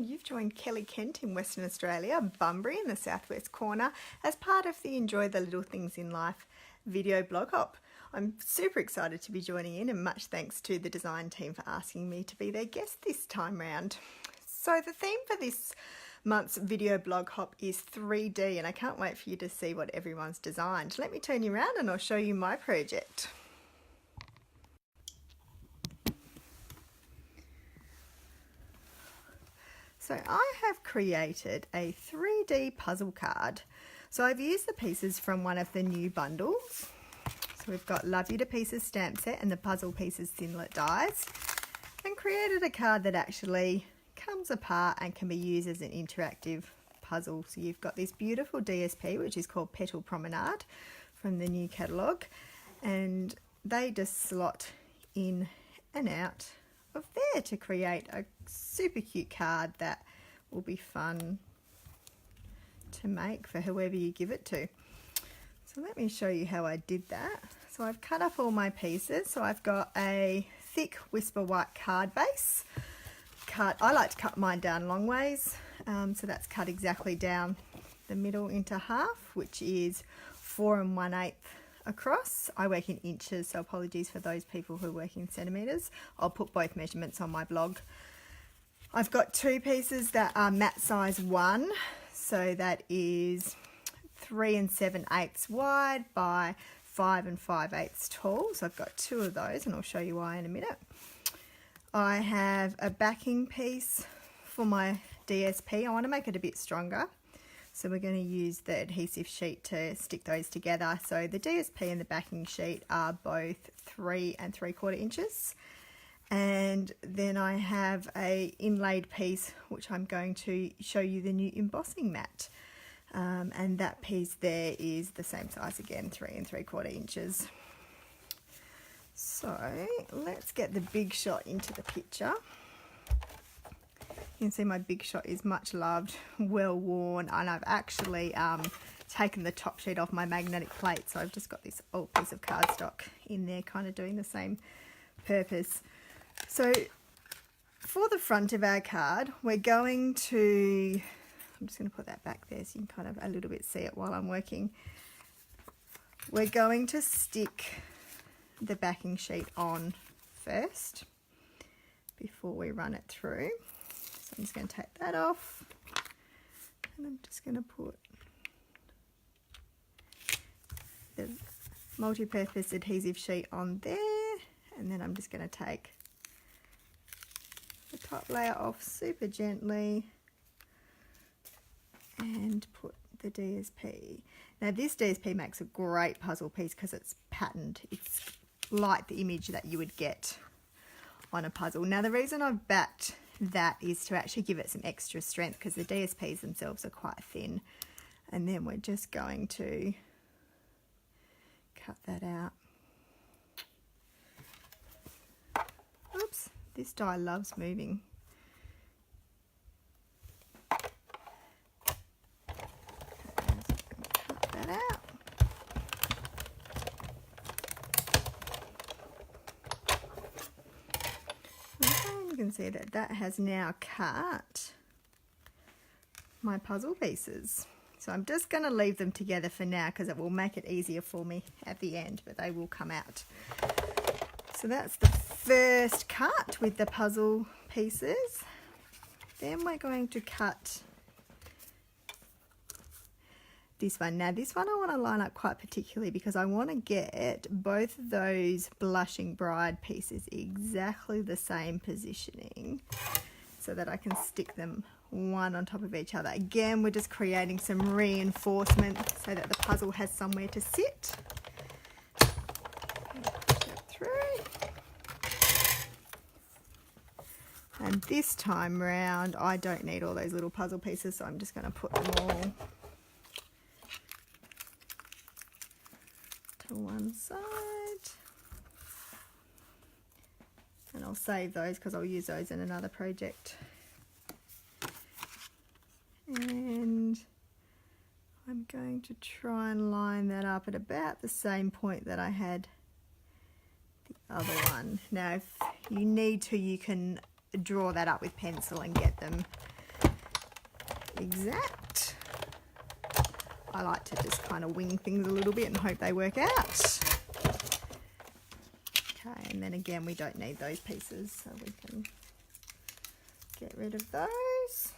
everyone, you've joined Kelly Kent in Western Australia, Bunbury in the southwest corner, as part of the Enjoy the Little Things in Life video blog hop. I'm super excited to be joining in, and much thanks to the design team for asking me to be their guest this time round. So the theme for this month's video blog hop is 3D, and I can't wait for you to see what everyone's designed. Let me turn you around and I'll show you my project. So I have created a 3D puzzle card. So I've used the pieces from one of the new bundles. So we've got Love You to Pieces stamp set and the puzzle pieces Thinlit dies, and created a card that actually comes apart and can be used as an interactive puzzle. So you've got this beautiful DSP, which is called Petal Promenade from the new catalogue, and they just slot in and out of there to create a super cute card that will be fun to make for whoever you give it to. So let me show you how I did that. So I've cut up all my pieces. So I've got a thick Whisper White card base. I like to cut mine down long ways, so that's cut exactly down the middle into half, which is 4 1/8 across. I work in inches, so apologies for those people who work in centimetres. I'll put both measurements on my blog. I've got two pieces that are mat size 1, so that is 3 7/8 wide by 5 5/8 tall. So I've got two of those, and I'll show you why in a minute. I have a backing piece for my DSP. I want to make it a bit stronger, so we're going to use the adhesive sheet to stick those together. So the DSP and the backing sheet are both 3 3/4 inches. And then I have a inlaid piece, which I'm going to show you the new embossing mat. And that piece there is the same size again, 3 3/4 inches. So let's get the big shot into the picture. You can see my big shot is much loved, well worn, and I've actually taken the top sheet off my magnetic plate, so I've just got this old piece of cardstock in there kind of doing the same purpose. So for the front of our card, we're going to, I'm just going to put that back there so you can kind of a little bit see it while I'm working. We're going to stick the backing sheet on first before we run it through. So I'm just going to take that off, and I'm just going to put the multi-purpose adhesive sheet on there, and then I'm just going to take the top layer off super gently and put the DSP. Now this DSP makes a great puzzle piece because it's patterned. It's like the image that you would get on a puzzle. Now the reason I've backed that is to actually give it some extra strength, because the DSPs themselves are quite thin. And then we're just going to cut that out. Oops, this die loves moving. Cut that out. You can see that that has now cut my puzzle pieces. So I'm just going to leave them together for now because it will make it easier for me at the end, but they will come out. So that's the first cut with the puzzle pieces. Then we're going to cut this one. Now this one I want to line up quite particularly because I want to get both of those blushing bride pieces exactly the same positioning so that I can stick them one on top of each other. Again, we're just creating some reinforcement so that the puzzle has somewhere to sit. Push it through. And this time round I don't need all those little puzzle pieces, so I'm just going to put them all to one side, and I'll save those because I'll use those in another project. And I'm going to try and line that up at about the same point that I had the other one. Now if you need to, you can draw that up with pencil and get them exact. I like to just kind of wing things a little bit and hope they work out. Okay, and then again, we don't need those pieces, so we can get rid of those.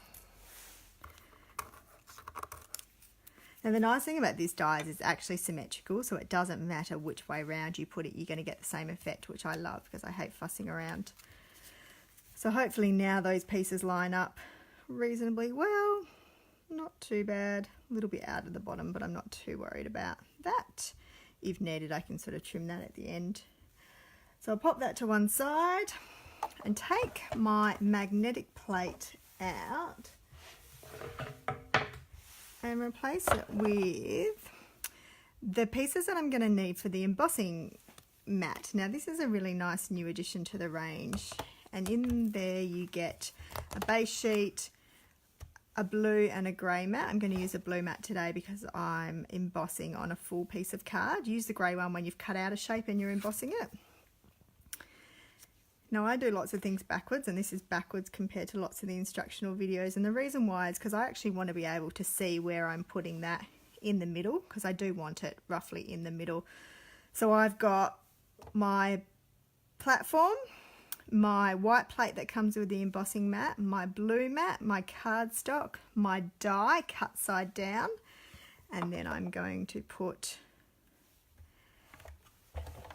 And the nice thing about this die is it's actually symmetrical, so it doesn't matter which way around you put it, you're going to get the same effect, which I love because I hate fussing around. So hopefully now those pieces line up reasonably well. Not too bad. A little bit out of the bottom, but I'm not too worried about that. If needed, I can sort of trim that at the end. So I'll pop that to one side and take my magnetic plate out and replace it with the pieces that I'm going to need for the embossing mat. Now this is a really nice new addition to the range, and in there you get a base sheet, a blue and a grey mat. I'm going to use a blue mat today because I'm embossing on a full piece of card. Use the grey one when you've cut out a shape and you're embossing it. Now I do lots of things backwards, and this is backwards compared to lots of the instructional videos, and the reason why is because I actually want to be able to see where I'm putting that in the middle, because I do want it roughly in the middle. So I've got my platform, my white plate that comes with the embossing mat, my blue mat, my cardstock, my die cut side down, and then I'm going to put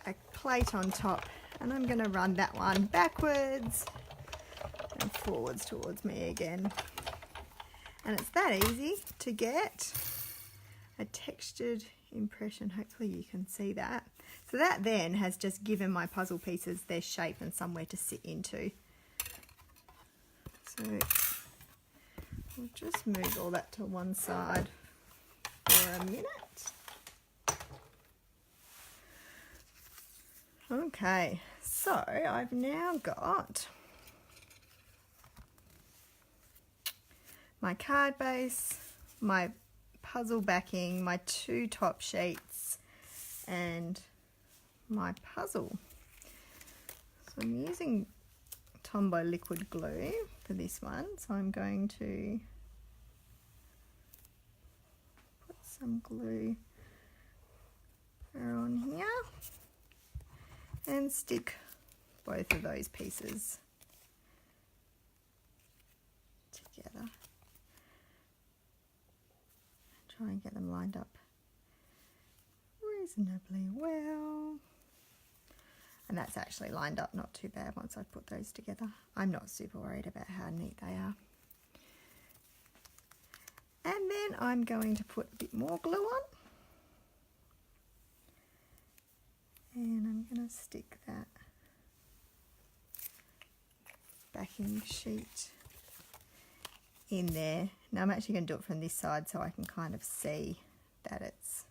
a plate on top, and I'm going to run that one backwards and forwards towards me again. And it's that easy to get a textured impression. Hopefully you can see that. So that then has just given my puzzle pieces their shape and somewhere to sit into. So we'll just move all that to one side for a minute. Okay, so I've now got my card base, my puzzle backing, my two top sheets, and my puzzle. So I'm using Tombow liquid glue for this one, so I'm going to put some glue on here and stick both of those pieces together. Try and get them lined up reasonably well. And that's actually lined up not too bad once I put those together. I'm not super worried about how neat they are. And then I'm going to put a bit more glue on. And I'm going to stick that backing sheet in there. Now I'm actually going to do it from this side so I can kind of see that it's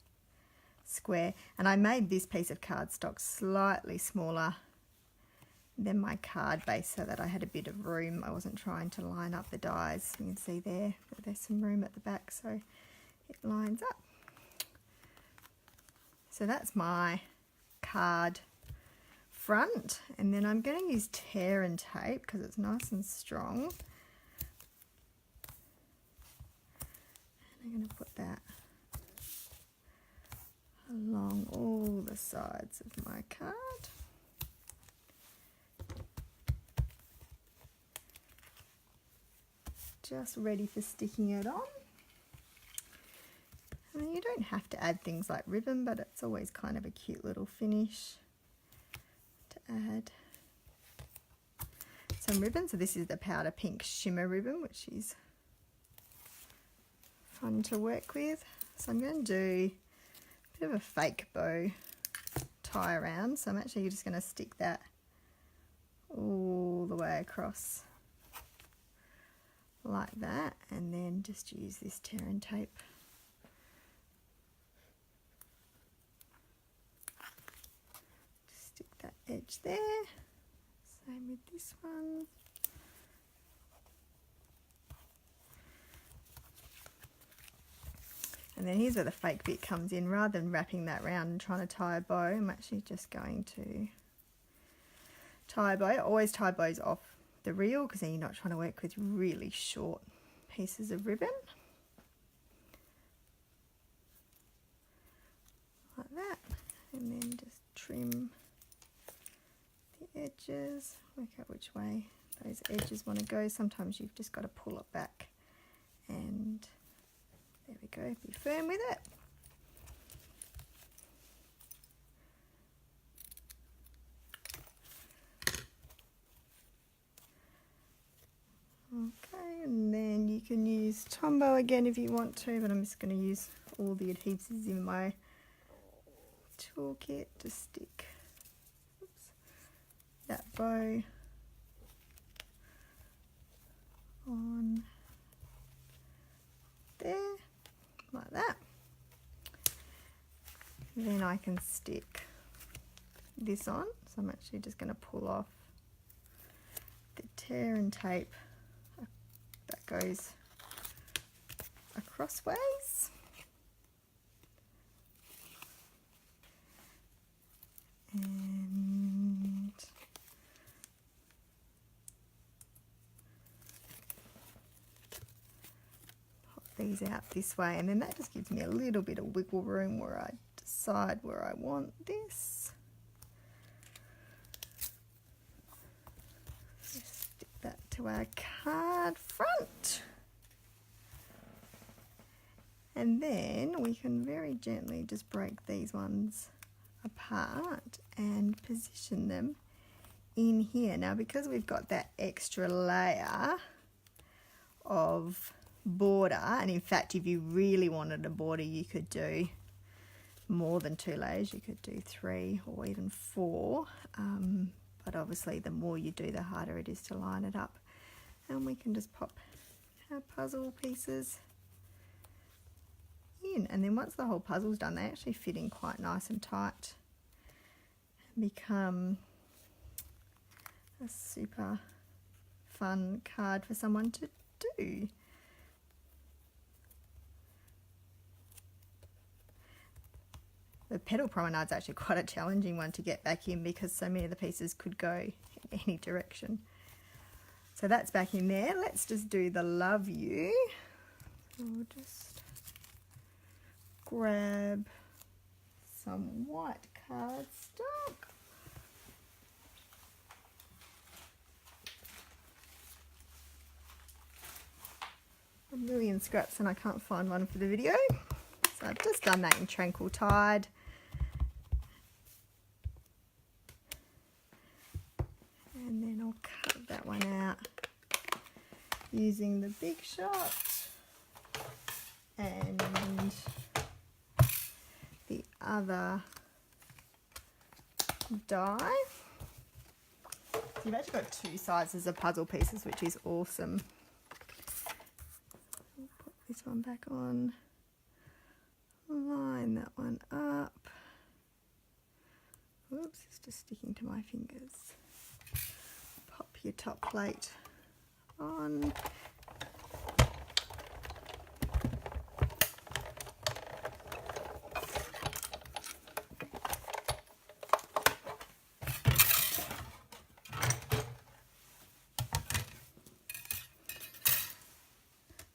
square. And I made this piece of cardstock slightly smaller than my card base so that I had a bit of room. I wasn't trying to line up the dies. You can see there that there's some room at the back so it lines up. So that's my card front, and then I'm going to use tear and tape because it's nice and strong. And I'm going to put that along all the sides of my card. Just ready for sticking it on. And you don't have to add things like ribbon, but it's always kind of a cute little finish to add some ribbon. So this is the powder pink shimmer ribbon, which is fun to work with. So I'm going to do a bit of a fake bow tie around. So I'm actually just going to stick that all the way across like that, and then just use this tear and tape stick that edge there. Same with this one. And then here's where the fake bit comes in. Rather than wrapping that round and trying to tie a bow, I'm actually just going to tie a bow. Always tie bows off the reel because then you're not trying to work with really short pieces of ribbon. Like that. And then just trim the edges. Work out which way those edges want to go. Sometimes you've just got to pull it back. And there we go. Be firm with it. Okay, and then you can use Tombow again if you want to, but I'm just going to use all the adhesives in my toolkit to stick that bow on there, like that. Then I can stick this on, so I'm actually just going to pull off the tear and tape that goes across ways. And pop these out this way, and then that just gives me a little bit of wiggle room where I decide where I want this. Stick that to our card front. And then we can very gently just break these ones apart and position them in here. Now, because we've got that extra layer of border, and in fact if you really wanted a border you could do more than 2 layers, you could do 3 or even 4, but obviously the more you do the harder it is to line it up. And we can just pop our puzzle pieces in, and then once the whole puzzle's done they actually fit in quite nice and tight and become a super fun card for someone to do. The petal promenade's actually quite a challenging one to get back in because so many of the pieces could go in any direction. So that's back in there. Let's just do the love you. We'll just grab some white cardstock. A million scraps and I can't find one for the video. So I've just done that in Tranquil Tide. And then I'll cut that one out using the Big Shot and the other die. So you've actually got 2 sizes of puzzle pieces, which is awesome. I'll put this one back on, line that one up. Oops, it's just sticking to my fingers. Pop your top plate on.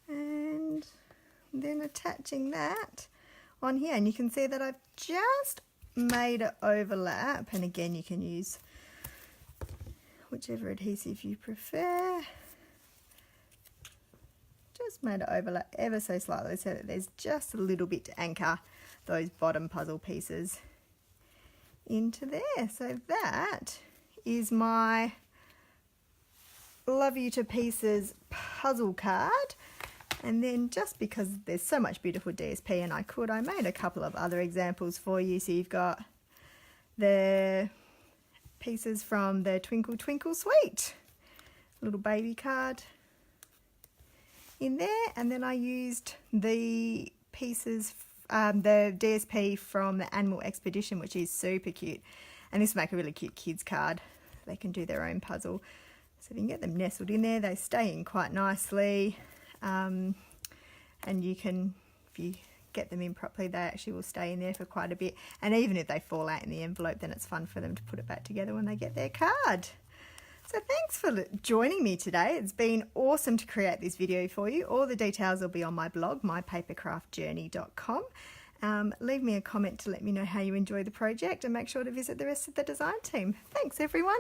And then attaching that on here, and you can see that I've just made it overlap, and again you can use whichever adhesive you prefer. Just made it overlap ever so slightly so that there's just a little bit to anchor those bottom puzzle pieces into there. So that is my Love You to Pieces puzzle card. And then just because there's so much beautiful DSP and I made a couple of other examples for you. So you've got the pieces from the Twinkle Twinkle Suite, little baby card in there, and then I used the pieces, the DSP from the Animal Expedition, which is super cute, and this will make a really cute kids card. They can do their own puzzle, so if you can get them nestled in there, they stay in quite nicely, and you can, if you get them in properly, they actually will stay in there for quite a bit, and even if they fall out in the envelope, then it's fun for them to put it back together when they get their card. So thanks for joining me today. It's been awesome to create this video for you. All the details will be on my blog, mypapercraftjourney.com. Leave me a comment to let me know how you enjoy the project, and make sure to visit the rest of the design team. Thanks everyone.